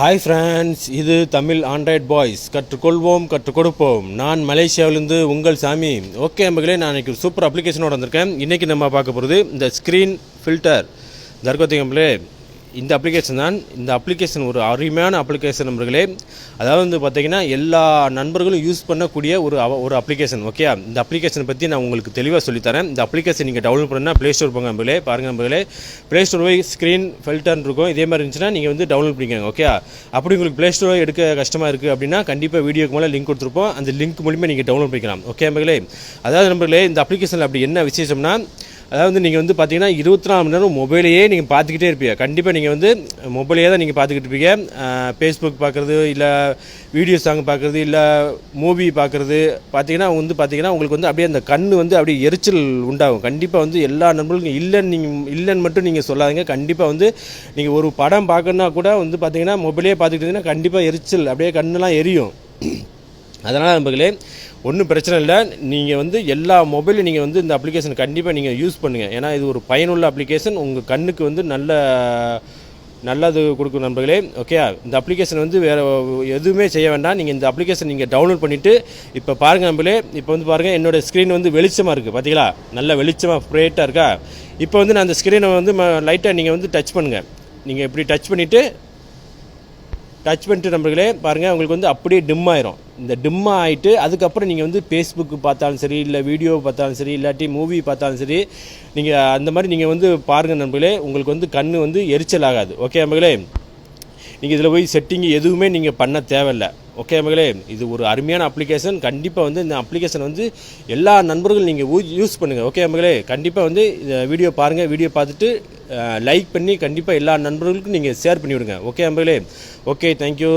Hi friends, இது Tamil Android boys. கற்றுக்கொள்வோம், கற்றுக் கொடுப்போம். நான் மலேசியாவிலிருந்து உங்கள் சாமி. ஓகே நம்பர்களே, நான் இன்றைக்கி ஒரு சூப்பர் அப்ளிகேஷனோட வந்திருக்கேன். இன்றைக்கி நம்ம பார்க்க போகிறது இந்த ஸ்க்ரீன் ஃபில்டர். தர்கோத்திகம்பளே, இந்த அப்ளிகேஷன் தான். இந்த அப்ளிகேஷன் ஒரு அருமையான அப்ளிகேஷன் நம்பர்களே. அதாவது வந்து பார்த்திங்கன்னா எல்லா நண்பர்களும் யூஸ் பண்ணக்கூடிய ஒரு அப்ளிகேஷன். ஓகே, இந்த அப்ளிகேஷனை பற்றி நான் உங்களுக்கு தெளிவாக சொல்லித்தரேன். இந்த அப்ளிகேஷன் நீங்கள் டவுன்லோட் பண்ணால் ப்ளே ஸ்டோர் போங்க நம்பர்களே. பாருங்கள் நம்பர்களே, ப்ளே ஸ்டோர் போய் ஸ்க்ரீன் ஃபில்டர்னு இருக்கும். இதே மாதிரி இருந்துச்சுன்னா நீங்கள் வந்து டவுன்லோட் பண்ணிக்கோங்க. ஓகே, அப்படி உங்களுக்கு ப்ளே ஸ்டோர் எடுக்க கஷ்டமாக இருக்குது அப்படின்னா கண்டிப்பாக வீடியோக்கு மேலே லிங்க் கொடுத்துருப்போம். அந்த லிங்க் மூலிமா நீங்கள் டவுன்லோட் பண்ணிக்கலாம். ஓகே நம்பர்களே, அதாவது நம்பர்களே, இந்த அப்ளிகேஷனில் அப்படி என்ன விசேஷம்னா, அதாவது நீங்கள் வந்து பார்த்தீங்கன்னா 24 மணி நேரம் மொபைலையே நீங்கள் பார்த்துக்கிட்டே இருப்பீங்க. கண்டிப்பாக நீங்கள் வந்து மொபைலையே தான் நீங்கள் பார்த்துக்கிட்டு இருப்பீங்க. ஃபேஸ்புக் பார்க்குறது, இல்லை வீடியோ சாங் பார்க்குறது, இல்லை மூவி பார்க்குறது பார்த்தீங்கன்னா உங்களுக்கு வந்து அப்படியே அந்த கண் வந்து அப்படியே எரிச்சல் உண்டாகும். கண்டிப்பாக வந்து எல்லா நண்பர்களுக்கும் இல்லைன்னு மட்டும் நீங்கள் சொல்லாதீங்க. கண்டிப்பாக வந்து நீங்கள் ஒரு படம் பார்க்கணுன்னா கூட வந்து பார்த்தீங்கன்னா மொபைலே பார்த்துக்கிட்டு இருந்தீங்கன்னா கண்டிப்பாக எரிச்சல் அப்படியே கண்ணெல்லாம் எரியும். அதனால் நண்பர்களே, ஒன்றும் பிரச்சனை இல்லை. நீங்கள் வந்து எல்லா மொபைலும் நீங்கள் வந்து இந்த அப்ளிகேஷன் கண்டிப்பாக நீங்கள் யூஸ் பண்ணுங்கள். ஏன்னா இது ஒரு பயனுள்ள அப்ளிகேஷன். உங்கள் கண்ணுக்கு வந்து நல்லது கொடுக்கும் நண்பர்களே. ஓகே, இந்த அப்ளிகேஷன் வந்து வேறு எதுவுமே செய்ய வேண்டாம். நீங்கள் இந்த அப்ளிகேஷன் நீங்கள் டவுன்லோட் பண்ணிவிட்டு இப்போ பாருங்கள் நண்பர்களே. இப்போ வந்து பாருங்கள், என்னோடய ஸ்க்ரீன் வந்து வெளிச்சமாக இருக்குது. பார்த்தீங்களா, நல்ல வெளிச்சமாக ப்ரைட்டாக இருக்கா. இப்போ வந்து நான் அந்த ஸ்க்ரீனை வந்து லைட்டாக நீங்கள் வந்து டச் பண்ணுங்கள். நீங்கள் இப்படி டச் பண்ணிவிட்டு நண்பர்களே பாருங்கள், உங்களுக்கு வந்து அப்படியே டிம் ஆயிரும். இந்த டிம்மாக ஆகிட்டு அதுக்கப்புறம் நீங்கள் வந்து ஃபேஸ்புக்கு பார்த்தாலும் சரி, இல்லை வீடியோ பார்த்தாலும் சரி, இல்லாட்டி மூவி பார்த்தாலும் சரி, நீங்கள் அந்த மாதிரி நீங்கள் வந்து பாருங்கள் நண்பர்களே. உங்களுக்கு வந்து கண் வந்து எரிச்சல் ஆகாது. ஓகே நண்பர்களே, நீங்கள் இதில் போய் செட்டிங் எதுவுமே நீங்கள் பண்ண தேவையில்லை. ஓகே மகளே, இது ஒரு அருமையான அப்ளிகேஷன். கண்டிப்பாக வந்து இந்த அப்ளிகேஷன் வந்து எல்லா நண்பர்களும் நீங்கள் யூஸ் பண்ணுங்கள். ஓகே மகளே, கண்டிப்பாக வந்து இந்த வீடியோ பாருங்கள். வீடியோ பார்த்துட்டு லைக் பண்ணி கண்டிப்பாக எல்லா நண்பர்களுக்கும் நீங்கள் ஷேர் பண்ணி விடுங்க. ஓகே மகளே, ஓகே, தேங்க்யூ.